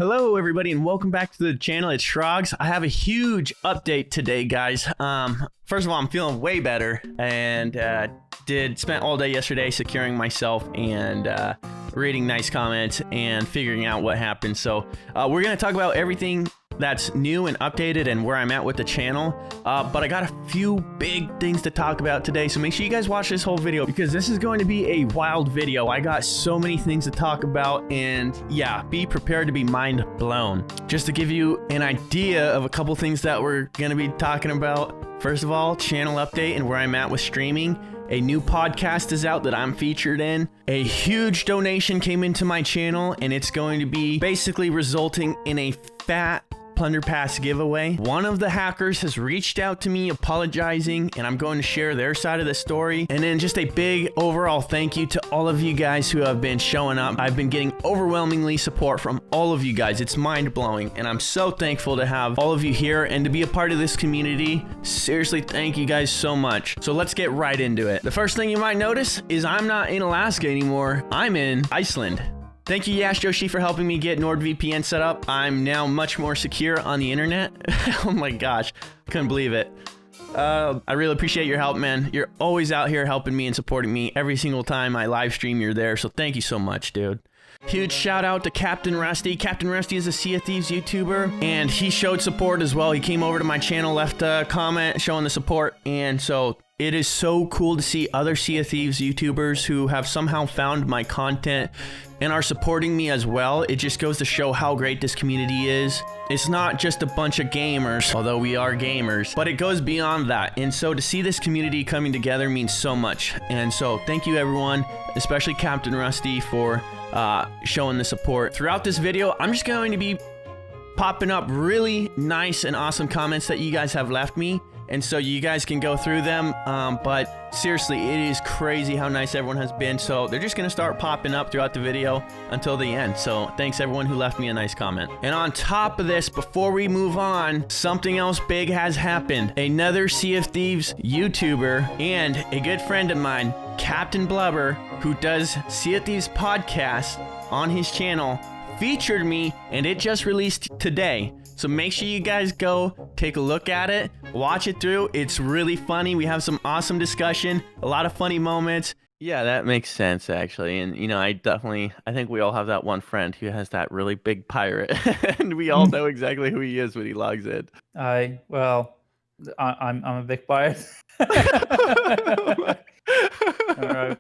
Hello everybody and welcome back to the channel. It's Schrogs. I have a huge update today, guys. First of all, I'm feeling way better and spent all day yesterday securing myself and reading nice comments and figuring out what happened. So we're gonna talk about everything that's new and updated and where I'm at with the channel, but I got a few big things to talk about today, so make sure you guys watch this whole video because this is going to be a wild video. I got so many things to talk about, and yeah, be prepared to be mind blown. Just to give you an idea of a couple things that we're gonna be talking about. First of all, channel update and where I'm at with streaming. A new podcast is out that I'm featured in. A huge donation came into my channel, and it's going to be basically resulting in a fat Plunder Pass giveaway. One of the hackers has reached out to me apologizing, and I'm going to share their side of the story. And then just a big overall thank you to all of you guys who have been showing up. I've been getting overwhelmingly support from all of you guys. It's mind-blowing, and I'm so thankful to have all of you here and to be a part of this community. Seriously, thank you guys so much. So let's get right into it. The first thing you might notice is I'm not in Alaska anymore. I'm in Iceland. Thank you, Yash Joshi, for helping me get NordVPN set up. I'm now much more secure on the internet. Oh my gosh, couldn't believe it. I really appreciate your help, man. You're always out here helping me and supporting me. Every single time I live stream, you're there. So thank you so much, dude. Huge shout out to Captain Rusty. Captain Rusty is a Sea of Thieves YouTuber, and he showed support as well. He came over to my channel, left a comment showing the support, and so it is so cool to see other Sea of Thieves YouTubers who have somehow found my content and are supporting me as well. It just goes to show how great this community is. It's not just a bunch of gamers, although we are gamers, but it goes beyond that. And so to see this community coming together means so much. And so thank you everyone, especially Captain Rusty, for showing the support. Throughout this video, I'm just going to be popping up really nice and awesome comments that you guys have left me, and so you guys can go through them, but seriously, it is crazy how nice everyone has been. So they're just gonna start popping up throughout the video until the end. So thanks everyone who left me a nice comment. And on top of this, before we move on, something else big has happened. Another Sea of Thieves YouTuber and a good friend of mine, Captain Blubber, who does Sea of Thieves podcast on his channel, featured me, and it just released today. So make sure you guys go take a look at it, watch it through. It's really funny. We have some awesome discussion, a lot of funny moments. Yeah, that makes sense actually. And you know, I think we all have that one friend who has that really big pirate and we all know exactly who he is when he logs in. I'm a big pirate. All right.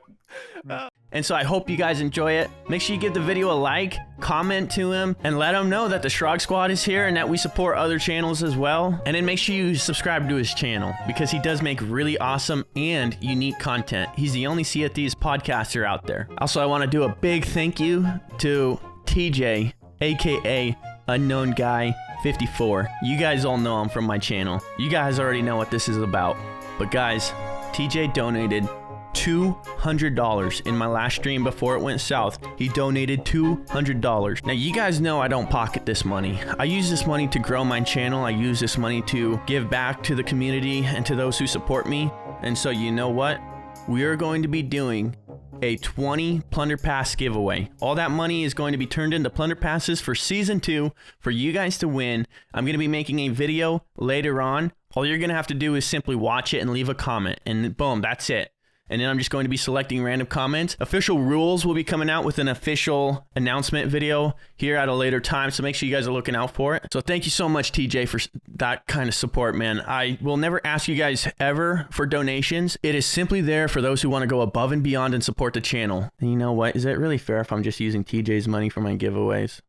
And so I hope you guys enjoy it. Make sure you give the video a like, comment to him, and let him know that the Shrog Squad is here and that we support other channels as well. And then make sure you subscribe to his channel because he does make really awesome and unique content. He's the only Sea of Thieves podcaster out there. Also, I want to do a big thank you to TJ, aka Unknown Guy 54. You guys all know him from my channel. You guys already know what this is about. But guys, TJ donated $200 in my last stream before it went south. He donated $200. Now you guys know I don't pocket this money. I use this money to grow my channel. I use this money to give back to the community and to those who support me. And so you know what? We are going to be doing a 20 Plunder Pass giveaway. All that money is going to be turned into Plunder Passes for Season 2 for you guys to win. I'm going to be making a video later on. All you're going to have to do is simply watch it and leave a comment, and boom, that's it. And then I'm just going to be selecting random comments. Official rules will be coming out with an official announcement video here at a later time, so make sure you guys are looking out for it. So thank you so much, TJ, for that kind of support, man. I will never ask you guys ever for donations. It is simply there for those who want to go above and beyond and support the channel. And you know what? Is it really fair if I'm just using TJ's money for my giveaways?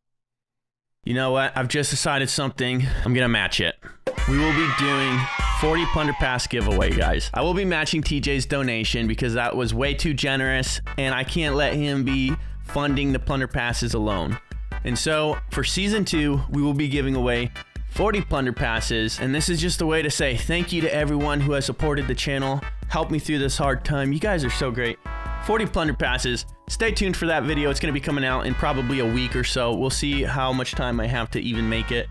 You know what? I've just decided something. I'm gonna match it. We will be doing 40 Plunder Pass giveaway, guys. I will be matching TJ's donation because that was way too generous and I can't let him be funding the Plunder Passes alone. And so for Season 2, we will be giving away 40 Plunder Passes, and this is just a way to say thank you to everyone who has supported the channel, helped me through this hard time. You guys are so great. 40 Plunder Passes. Stay tuned for that video. It's going to be coming out in probably a week or so. We'll see how much time I have to even make it.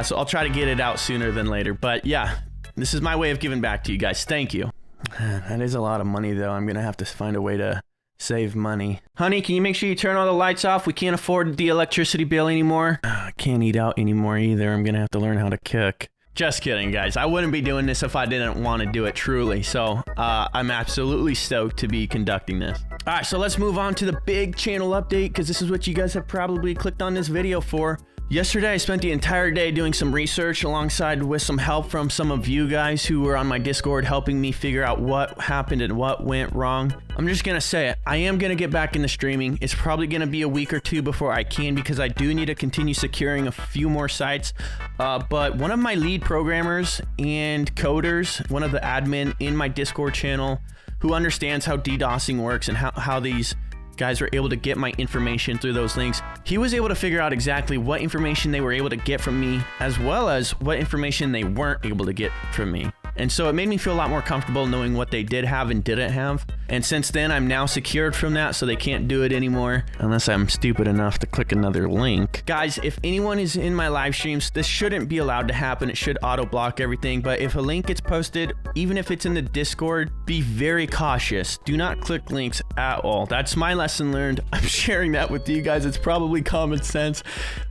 So I'll try to get it out sooner than later. But yeah, this is my way of giving back to you guys. Thank you. That is a lot of money, though. I'm going to have to find a way to Save money. Honey, can you make sure you turn all the lights off? We can't afford the electricity bill anymore. I can't eat out anymore either. I'm gonna have to learn how to cook. Just kidding, guys. I wouldn't be doing this if I didn't want to do it truly. So I'm absolutely stoked to be conducting this. All right, so let's move on to the big channel update, because this is what you guys have probably clicked on this video for. Yesterday, I spent the entire day doing some research alongside with some help from some of you guys who were on my Discord helping me figure out what happened and what went wrong. I'm just gonna say it. I am gonna get back into streaming. It's probably gonna be a week or two before I can, because I do need to continue securing a few more sites. But one of my lead programmers and coders, one of the admin in my Discord channel who understands how DDoSing works and how these guys were able to get my information through those links, he was able to figure out exactly what information they were able to get from me, as well as what information they weren't able to get from me. And so it made me feel a lot more comfortable knowing what they did have and didn't have. And since then, I'm now secured from that, so they can't do it anymore unless I'm stupid enough to click another link. Guys, if anyone is in my live streams, this shouldn't be allowed to happen. It should auto block everything. But if a link gets posted, even if it's in the Discord, be very cautious. Do not click links at all. That's my lesson learned. I'm sharing that with you guys. It's probably common sense.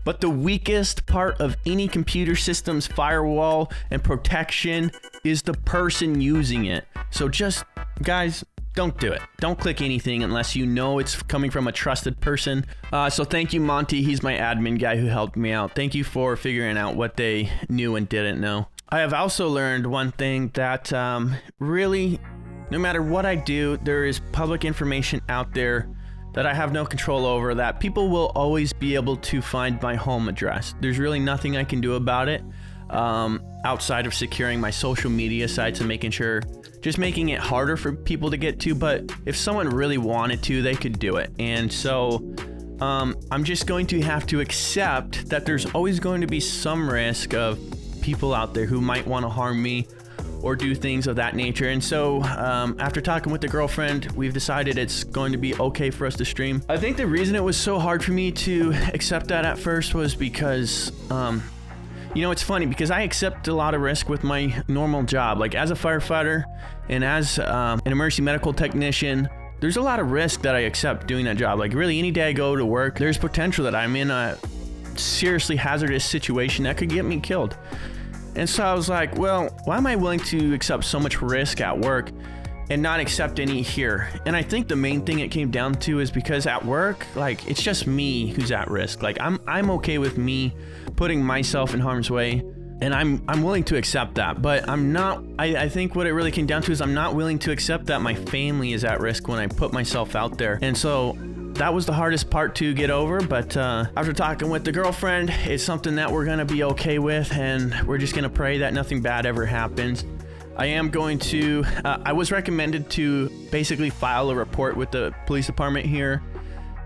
But the weakest part of any computer system's firewall and protection is the person using it. So just, guys, don't do it. Don't click anything unless you know it's coming from a trusted person. So thank you, Monty. He's my admin guy who helped me out. Thank you for figuring out what they knew and didn't know. I have also learned one thing that really, no matter what I do, there is public information out there that I have no control over, that people will always be able to find my home address. There's really nothing I can do about it outside of securing my social media sites and making it harder for people to get to. But if someone really wanted to, they could do it. And so I'm just going to have to accept that there's always going to be some risk of people out there who might want to harm me or do things of that nature. And so after talking with the girlfriend, we've decided it's going to be okay for us to stream. I think the reason it was so hard for me to accept that at first was because you know, it's funny because I accept a lot of risk with my normal job. Like as a firefighter and as an emergency medical technician, there's a lot of risk that I accept doing that job. Like really any day I go to work, there's potential that I'm in a seriously hazardous situation that could get me killed. And so I was like, well, why am I willing to accept so much risk at work and not accept any here? And I think the main thing it came down to is because at work, like it's just me who's at risk. Like I'm okay with me putting myself in harm's way, and I'm willing to accept that. But I'm not, I think what it really came down to is I'm not willing to accept that my family is at risk when I put myself out there. And so that was the hardest part to get over, but after talking with the girlfriend, it's something that we're gonna be okay with, and we're just gonna pray that nothing bad ever happens. I am going to, I was recommended to basically file a report with the police department here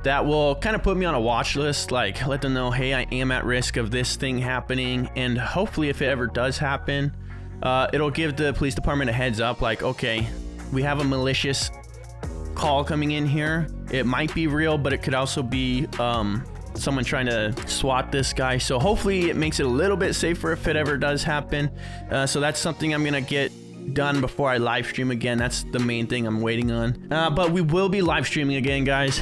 that will kind of put me on a watch list, like let them know, hey, I am at risk of this thing happening, and hopefully if it ever does happen, it'll give the police department a heads up, like, okay, we have a malicious call coming in here. It might be real, but it could also be someone trying to swat this guy. So hopefully it makes it a little bit safer if it ever does happen. So that's something I'm gonna get done before I live stream again. That's the main thing I'm waiting on. But we will be live streaming again, guys.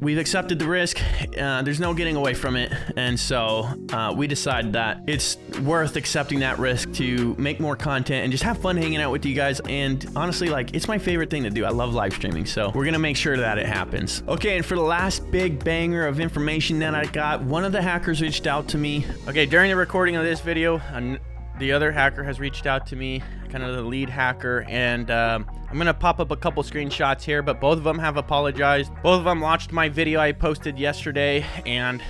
We've accepted the risk. There's no getting away from it. And so we decided that it's worth accepting that risk to make more content and just have fun hanging out with you guys. And honestly, like, it's my favorite thing to do. I love live streaming. So we're gonna make sure that it happens. Okay, and for the last big banger of information that I got, one of the hackers reached out to me. Okay, during the recording of this video, the other hacker has reached out to me, kind of the lead hacker, and I'm gonna pop up a couple screenshots here, but both of them have apologized. Both of them watched my video I posted yesterday, and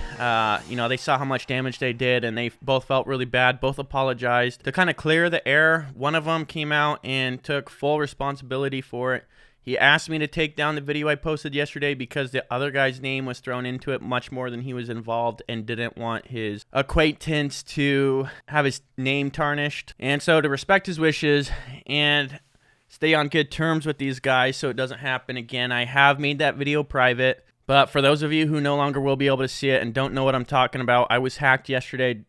you know, they saw how much damage they did, and they both felt really bad. Both apologized. To kind of clear the air, one of them came out and took full responsibility for it. He asked me to take down the video I posted yesterday because the other guy's name was thrown into it much more than he was involved, and didn't want his acquaintance to have his name tarnished. And so to respect his wishes and stay on good terms with these guys so it doesn't happen again, I have made that video private. But for those of you who no longer will be able to see it and don't know what I'm talking about, I was hacked yesterday.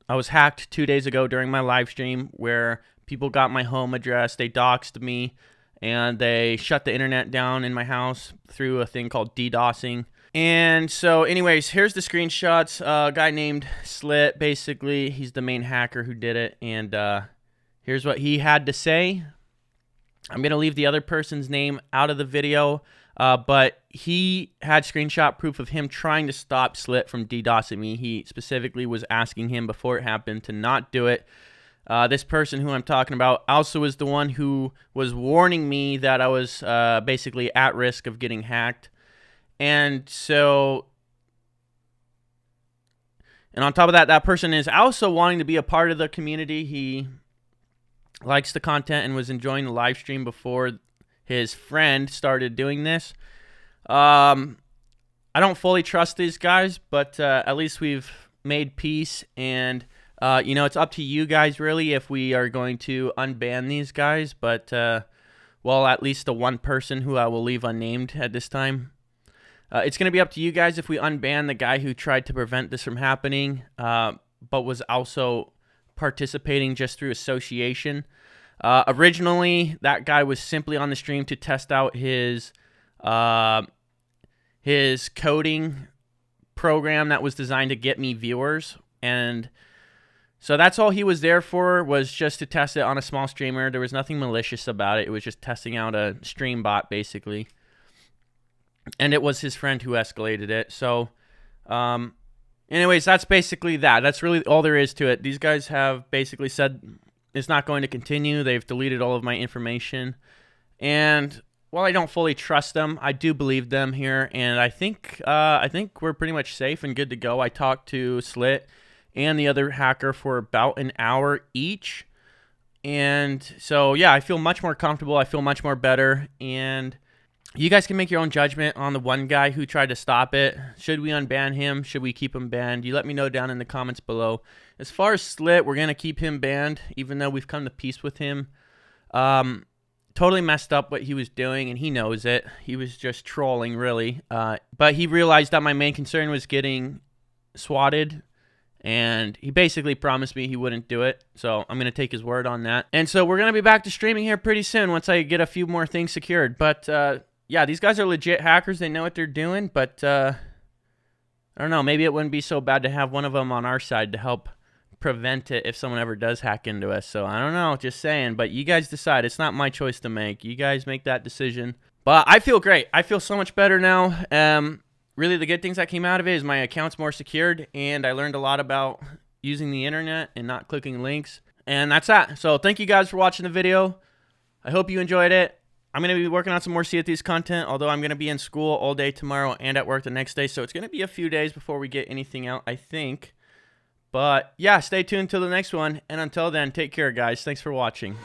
I was hacked 2 days ago during my live stream where people got my home address. They doxed me. and they shut the internet down in my house through a thing called DDoSing. And so anyways, here's the screenshots. A guy named Slit, basically, he's the main hacker who did it, and here's what he had to say. I'm going to leave the other person's name out of the video, but he had screenshot proof of him trying to stop Slit from DDoSing me. He specifically was asking him before it happened to not do it. This person who I'm talking about also was the one who was warning me that I was basically at risk of getting hacked. And so, and on top of that, that person is also wanting to be a part of the community. He likes the content and was enjoying the live stream before his friend started doing this. I don't fully trust these guys, but at least we've made peace. And, you know, it's up to you guys, really, if we are going to unban these guys. But, well, at least the one person who I will leave unnamed at this time. It's going to be up to you guys if we unban the guy who tried to prevent this from happening, but was also participating just through association. Originally, that guy was simply on the stream to test out his coding program that was designed to get me viewers, and so that's all he was there for, was just to test it on a small streamer. There was nothing malicious about it. It was just testing out a stream bot, basically, and it was his friend who escalated it. So anyways, that's basically that. That's really all there is to it. These guys have basically said it's not going to continue. They've deleted all of my information. And while I don't fully trust them, I do believe them here. And I think we're pretty much safe and good to go. I talked to Slit and the other hacker for about an hour each. And so, yeah, I feel much more comfortable. I feel much more better. And you guys can make your own judgment on the one guy who tried to stop it. Should we unban him? Should we keep him banned? You let me know down in the comments below. As far as Slit, we're going to keep him banned, even though we've come to peace with him. Totally messed up what he was doing, and he knows it. He was just trolling, really. But he realized that my main concern was getting swatted, and he basically promised me he wouldn't do it. So I'm going to take his word on that. And so we're going to be back to streaming here pretty soon once I get a few more things secured. But yeah, these guys are legit hackers. They know what they're doing, but I don't know. Maybe it wouldn't be so bad to have one of them on our side to help prevent it if someone ever does hack into us. So I don't know, just saying. But you guys decide. It's not my choice to make. You guys make that decision. But I feel great. I feel so much better now. Really, the good things that came out of it is my account's more secured, and I learned a lot about using the internet and not clicking links. And that's that. So thank you guys for watching the video. I hope you enjoyed it. I'm going to be working on some more Sea of Thieves content, although I'm going to be in school all day tomorrow and at work the next day. So it's going to be a few days before we get anything out, I think. But yeah, stay tuned till the next one. And until then, take care, guys. Thanks for watching.